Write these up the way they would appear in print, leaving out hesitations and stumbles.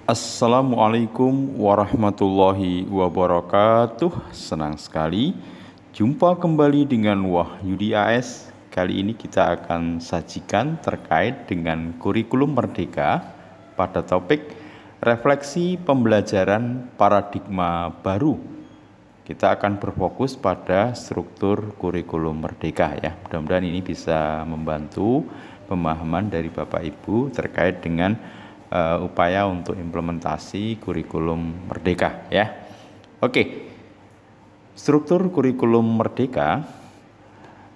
Assalamualaikum warahmatullahi wabarakatuh. Senang sekali jumpa kembali dengan Wahyudi AS. Kali ini kita akan sajikan terkait dengan kurikulum merdeka pada topik refleksi pembelajaran paradigma baru. Kita akan berfokus pada struktur kurikulum merdeka ya. Mudah-mudahan ini bisa membantu pemahaman dari Bapak Ibu terkait dengan upaya untuk implementasi kurikulum merdeka ya. Oke. Struktur kurikulum merdeka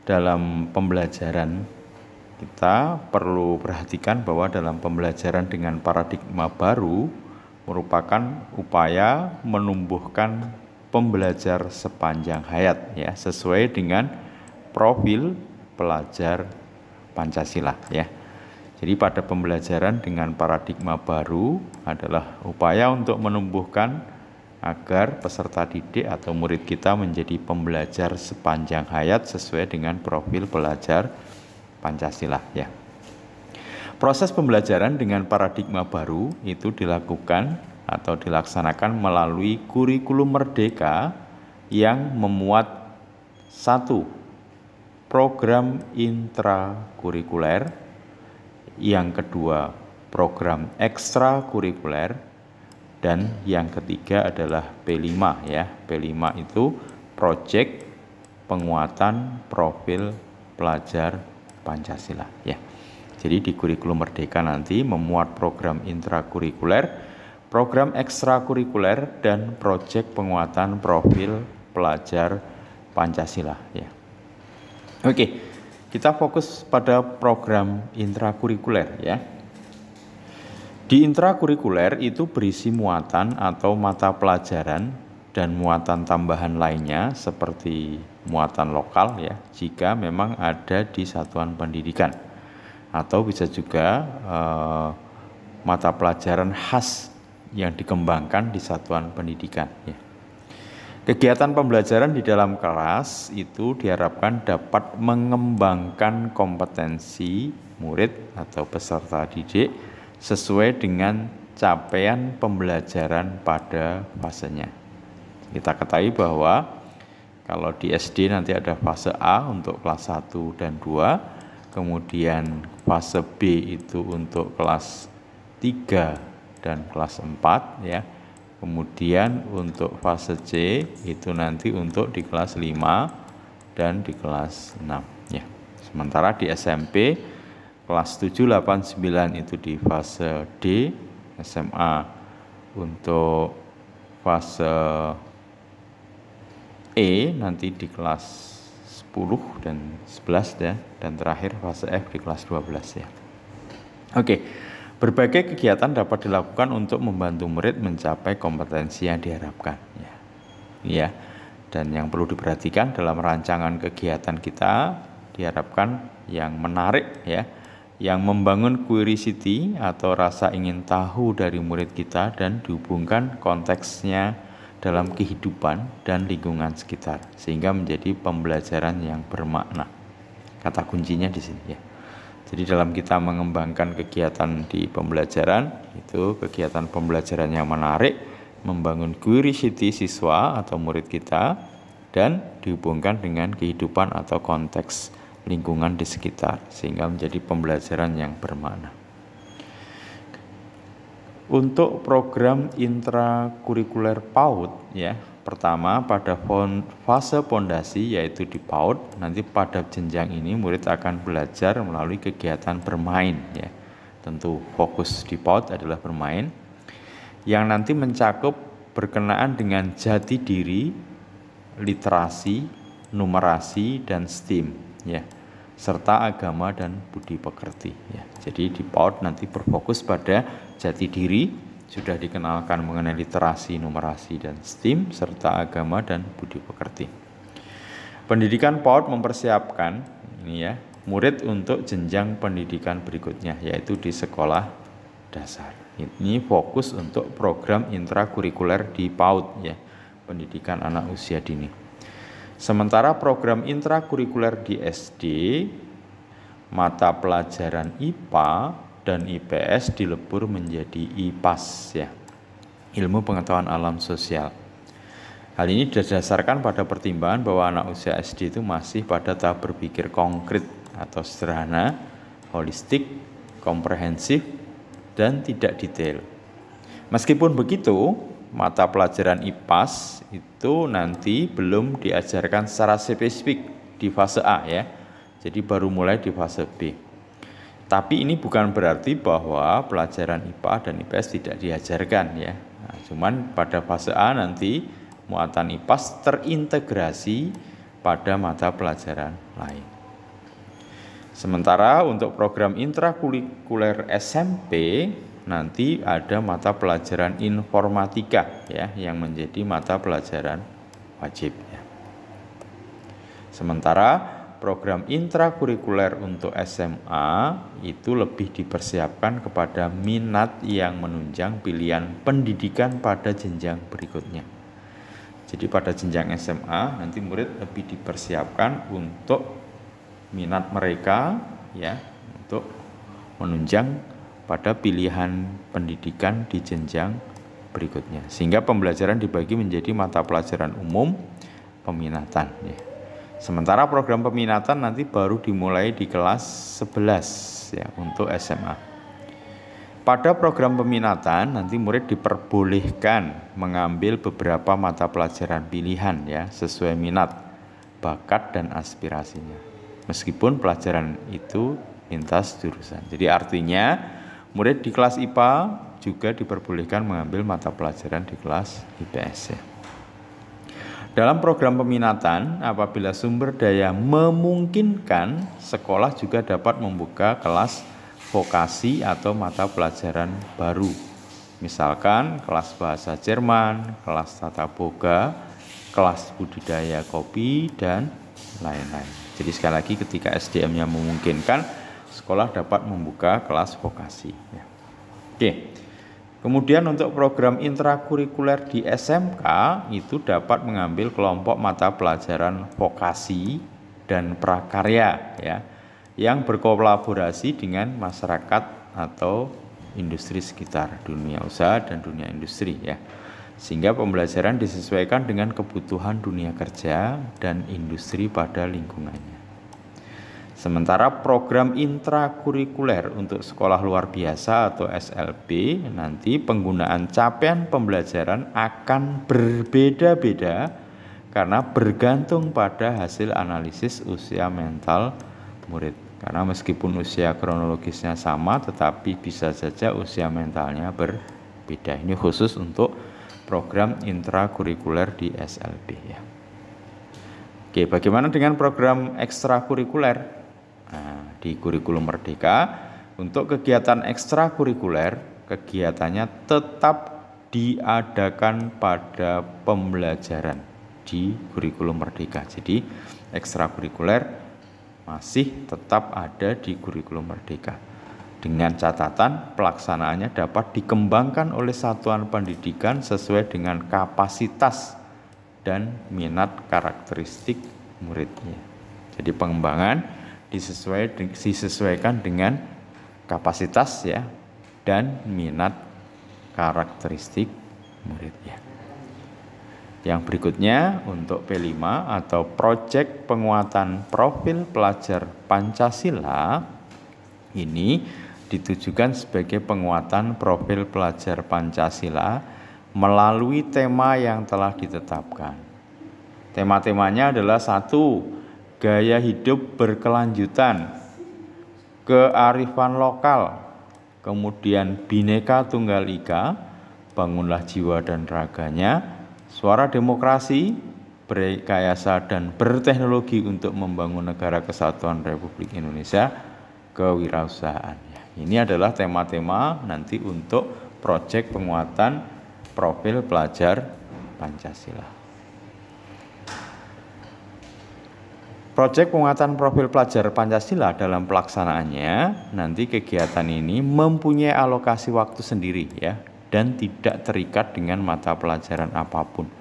dalam pembelajaran kita perlu perhatikan bahwa dalam pembelajaran dengan paradigma baru merupakan upaya menumbuhkan pembelajar sepanjang hayat ya, sesuai dengan profil pelajar Pancasila ya. Jadi pada pembelajaran dengan paradigma baru adalah upaya untuk menumbuhkan agar peserta didik atau murid kita menjadi pembelajar sepanjang hayat sesuai dengan profil pelajar Pancasila ya. Proses pembelajaran dengan paradigma baru itu dilakukan atau dilaksanakan melalui kurikulum merdeka yang memuat satu program intrakurikuler, yang kedua program ekstrakurikuler, dan yang ketiga adalah P5 ya. P5 itu proyek penguatan profil pelajar Pancasila ya. Jadi di kurikulum merdeka nanti memuat program intrakurikuler, program ekstrakurikuler, dan proyek penguatan profil pelajar Pancasila ya. Oke. Kita fokus pada program intrakurikuler ya. Di intrakurikuler itu berisi muatan atau mata pelajaran dan muatan tambahan lainnya seperti muatan lokal ya, jika memang ada di satuan pendidikan. Atau bisa juga mata pelajaran khas yang dikembangkan di satuan pendidikan ya. Kegiatan pembelajaran di dalam kelas itu diharapkan dapat mengembangkan kompetensi murid atau peserta didik sesuai dengan capaian pembelajaran pada fasenya. Kita ketahui bahwa kalau di SD nanti ada fase A untuk kelas 1 dan 2, kemudian fase B itu untuk kelas 3 dan kelas 4 ya. Kemudian untuk fase C itu nanti untuk di kelas 5 dan di kelas 6 ya. Sementara di SMP kelas 7, 8, 9 itu di fase D, SMA untuk fase E nanti di kelas 10 dan 11 ya, dan terakhir fase F di kelas 12 ya. Oke. Berbagai kegiatan dapat dilakukan untuk membantu murid mencapai kompetensi yang diharapkan ya. Dan yang perlu diperhatikan dalam rancangan kegiatan kita diharapkan yang menarik ya, yang membangun curiosity atau rasa ingin tahu dari murid kita dan dihubungkan konteksnya dalam kehidupan dan lingkungan sekitar sehingga menjadi pembelajaran yang bermakna. Kata kuncinya di sini ya. Jadi dalam kita mengembangkan kegiatan di pembelajaran, itu kegiatan pembelajaran yang menarik, membangun curiosity siswa atau murid kita, dan dihubungkan dengan kehidupan atau konteks lingkungan di sekitar, sehingga menjadi pembelajaran yang bermakna. Untuk program intrakurikuler PAUD ya, pertama pada fase pondasi yaitu di PAUD, nanti pada jenjang ini murid akan belajar melalui kegiatan bermain ya. Tentu fokus di PAUD adalah bermain yang nanti mencakup berkenaan dengan jati diri, literasi, numerasi, dan STEAM ya, serta agama dan budi pekerti ya. Jadi di PAUD nanti berfokus pada jati diri, sudah dikenalkan mengenai literasi, numerasi, dan STEAM, serta agama dan budi pekerti. Pendidikan PAUD mempersiapkan ini ya, murid untuk jenjang pendidikan berikutnya, yaitu di sekolah dasar. Ini fokus untuk program intrakurikuler di PAUD ya, pendidikan anak usia dini. Sementara program intrakurikuler di SD, mata pelajaran IPA dan IPS dilebur menjadi IPAS ya, ilmu pengetahuan alam sosial. Hal ini didasarkan pada pertimbangan bahwa anak usia SD itu masih pada tahap berpikir konkret atau sederhana, holistik, komprehensif, dan tidak detail. Meskipun begitu, mata pelajaran IPAS itu nanti belum diajarkan secara spesifik di fase A ya. Jadi baru mulai di fase B. Tapi ini bukan berarti bahwa pelajaran IPA dan IPS tidak diajarkan ya. Nah, cuman pada fase A nanti muatan IPAS terintegrasi pada mata pelajaran lain. Sementara untuk program intrakurikuler SMP nanti ada mata pelajaran informatika ya yang menjadi mata pelajaran wajib ya. Sementara program intrakurikuler untuk SMA itu lebih dipersiapkan kepada minat yang menunjang pilihan pendidikan pada jenjang berikutnya. Jadi pada jenjang SMA nanti murid lebih dipersiapkan untuk minat mereka ya untuk menunjang pada pilihan pendidikan di jenjang berikutnya. Sehingga pembelajaran dibagi menjadi mata pelajaran umum, peminatan ya. Sementara program peminatan nanti baru dimulai di kelas 11 ya untuk SMA. Pada program peminatan nanti murid diperbolehkan mengambil beberapa mata pelajaran pilihan ya sesuai minat, bakat dan aspirasinya. Meskipun pelajaran itu lintas jurusan. Jadi artinya murid di kelas IPA juga diperbolehkan mengambil mata pelajaran di kelas IPS ya. Dalam program peminatan, apabila sumber daya memungkinkan, sekolah juga dapat membuka kelas vokasi atau mata pelajaran baru. Misalkan kelas bahasa Jerman, kelas tata boga, kelas budidaya kopi, dan lain-lain. Jadi sekali lagi ketika SDM-nya memungkinkan, sekolah dapat membuka kelas vokasi. Ya. Oke. Kemudian untuk program intrakurikuler di SMK itu dapat mengambil kelompok mata pelajaran vokasi dan prakarya ya, yang berkolaborasi dengan masyarakat atau industri sekitar, dunia usaha dan dunia industri ya. Sehingga pembelajaran disesuaikan dengan kebutuhan dunia kerja dan industri pada lingkungannya. Sementara program intrakurikuler untuk sekolah luar biasa atau SLB nanti penggunaan capaian pembelajaran akan berbeda-beda karena bergantung pada hasil analisis usia mental murid. Karena meskipun usia kronologisnya sama tetapi bisa saja usia mentalnya berbeda. Ini khusus untuk program intrakurikuler di SLB ya. Oke, bagaimana dengan program ekstrakurikuler? Nah, di kurikulum Merdeka untuk kegiatan ekstrakurikuler kegiatannya tetap diadakan pada pembelajaran di kurikulum Merdeka. Jadi ekstrakurikuler masih tetap ada di kurikulum Merdeka dengan catatan pelaksanaannya dapat dikembangkan oleh satuan pendidikan sesuai dengan kapasitas dan minat karakteristik muridnya. Jadi pengembangan disesuaikan dengan kapasitas ya dan minat karakteristik muridnya. Yang berikutnya untuk P5 atau proyek penguatan profil pelajar Pancasila ini ditujukan sebagai penguatan profil pelajar Pancasila melalui tema yang telah ditetapkan. Tema-temanya adalah 1. Gaya hidup berkelanjutan, kearifan lokal, kemudian Bhinneka Tunggal Ika, bangunlah jiwa dan raganya, suara demokrasi, berrekayasa dan berteknologi untuk membangun negara kesatuan Republik Indonesia, kewirausahaan. Ini adalah tema-tema nanti untuk proyek penguatan profil pelajar Pancasila. Proyek penguatan profil pelajar Pancasila dalam pelaksanaannya nanti kegiatan ini mempunyai alokasi waktu sendiri ya dan tidak terikat dengan mata pelajaran apapun.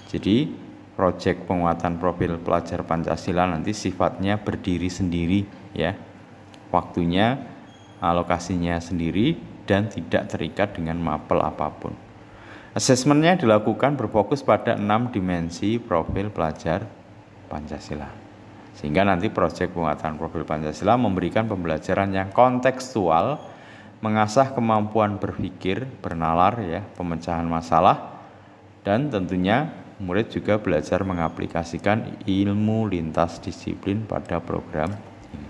Jadi proyek penguatan profil pelajar Pancasila nanti sifatnya berdiri sendiri ya. Waktunya alokasinya sendiri dan tidak terikat dengan mapel apapun. Asesmennya dilakukan berfokus pada 6 dimensi profil pelajar Pancasila. Sehingga nanti proyek penguatan profil Pancasila memberikan pembelajaran yang kontekstual, mengasah kemampuan berpikir, bernalar ya, pemecahan masalah, dan tentunya murid juga belajar mengaplikasikan ilmu lintas disiplin pada program ini.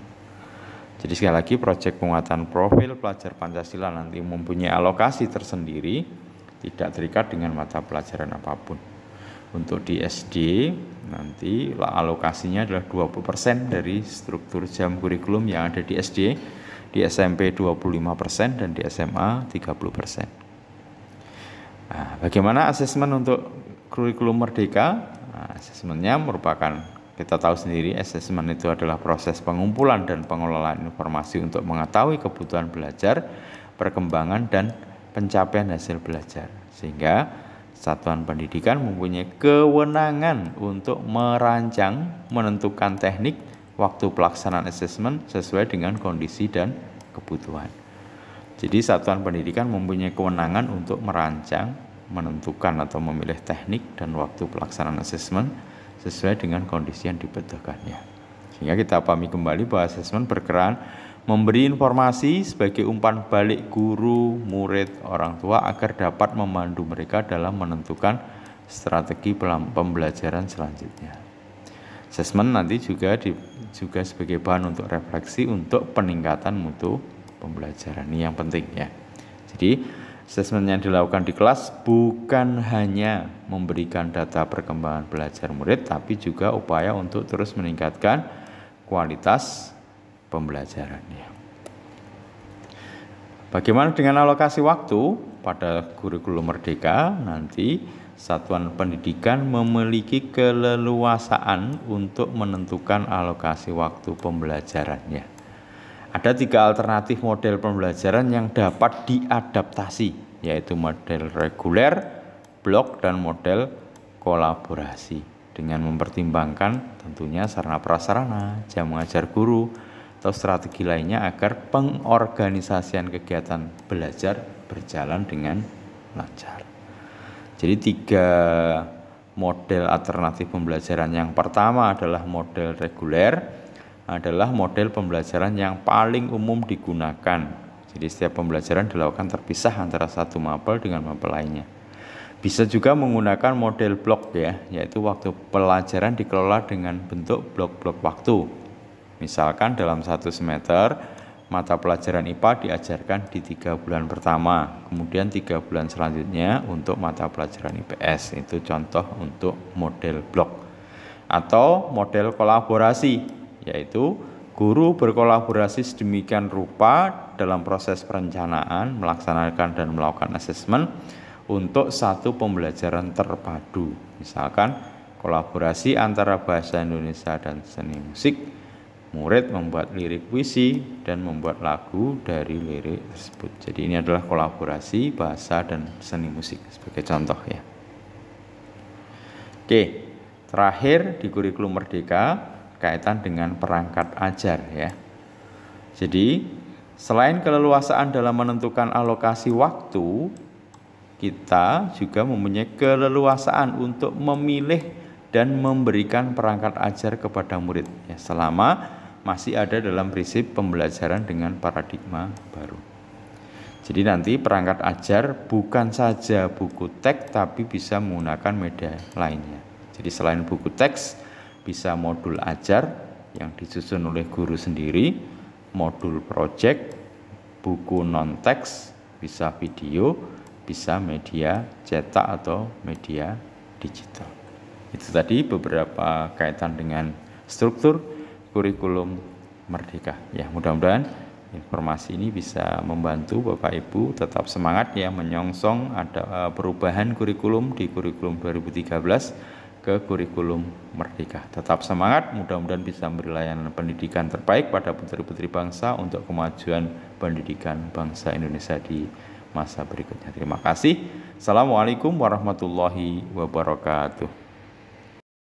Jadi sekali lagi proyek penguatan profil pelajar Pancasila nanti mempunyai alokasi tersendiri, tidak terikat dengan mata pelajaran apapun. Untuk di SD nanti alokasinya adalah 20% dari struktur jam kurikulum yang ada di SD, di SMP 25% dan di SMA 30%. Nah, bagaimana asesmen untuk kurikulum merdeka? Nah, asesmennya merupakan, kita tahu sendiri, asesmen itu adalah proses pengumpulan dan pengelolaan informasi untuk mengetahui kebutuhan belajar, perkembangan dan pencapaian hasil belajar. Sehingga satuan pendidikan mempunyai kewenangan untuk merancang, menentukan teknik, waktu pelaksanaan asesmen sesuai dengan kondisi dan kebutuhan. Jadi satuan pendidikan mempunyai kewenangan untuk merancang, menentukan atau memilih teknik dan waktu pelaksanaan asesmen sesuai dengan kondisi yang dibutuhkannya. Sehingga kita pahami kembali bahwa asesmen berperan memberi informasi sebagai umpan balik guru, murid, orang tua agar dapat memandu mereka dalam menentukan strategi pembelajaran selanjutnya. Asesmen nanti juga sebagai bahan untuk refleksi untuk peningkatan mutu pembelajaran. Ini yang penting ya. Jadi asesmen yang dilakukan di kelas bukan hanya memberikan data perkembangan belajar murid, tapi juga upaya untuk terus meningkatkan kualitas pembelajarannya. Bagaimana dengan alokasi waktu pada kurikulum merdeka? Nanti satuan pendidikan memiliki keleluasaan untuk menentukan alokasi waktu pembelajarannya. Ada 3 alternatif model pembelajaran yang dapat diadaptasi, yaitu model reguler, blok, dan model kolaborasi, dengan mempertimbangkan tentunya sarana prasarana, jam mengajar guru, atau strategi lainnya agar pengorganisasian kegiatan belajar berjalan dengan lancar. Jadi 3 model alternatif pembelajaran. Yang pertama adalah model reguler, adalah model pembelajaran yang paling umum digunakan. Jadi setiap pembelajaran dilakukan terpisah antara satu mapel dengan mapel lainnya. Bisa juga menggunakan model blok ya, yaitu waktu pelajaran dikelola dengan bentuk blok-blok waktu. Misalkan dalam 1 semester, mata pelajaran IPA diajarkan di 3 bulan pertama, kemudian 3 bulan selanjutnya untuk mata pelajaran IPS. Itu contoh untuk model blok. Atau model kolaborasi, yaitu guru berkolaborasi sedemikian rupa dalam proses perencanaan, melaksanakan dan melakukan asesmen untuk satu pembelajaran terpadu. Misalkan kolaborasi antara bahasa Indonesia dan seni musik, murid membuat lirik puisi dan membuat lagu dari lirik tersebut. Jadi ini adalah kolaborasi bahasa dan seni musik sebagai contoh ya. Oke, terakhir di kurikulum merdeka kaitan dengan perangkat ajar ya. Jadi selain keleluasaan dalam menentukan alokasi waktu, kita juga mempunyai keleluasaan untuk memilih dan memberikan perangkat ajar kepada murid ya, selama masih ada dalam prinsip pembelajaran dengan paradigma baru. Jadi nanti perangkat ajar bukan saja buku teks, tapi bisa menggunakan media lainnya. Jadi selain buku teks, bisa modul ajar yang disusun oleh guru sendiri, modul project, buku non-teks, bisa video, bisa media cetak atau media digital. Itu tadi beberapa kaitan dengan struktur kurikulum merdeka. Ya, mudah-mudahan informasi ini bisa membantu Bapak Ibu tetap semangat ya menyongsong ada perubahan kurikulum di kurikulum 2013 ke kurikulum merdeka. Tetap semangat, mudah-mudahan bisa memberi layanan pendidikan terbaik pada putri-putri bangsa untuk kemajuan pendidikan bangsa Indonesia di masa berikutnya. Terima kasih. Assalamualaikum warahmatullahi wabarakatuh.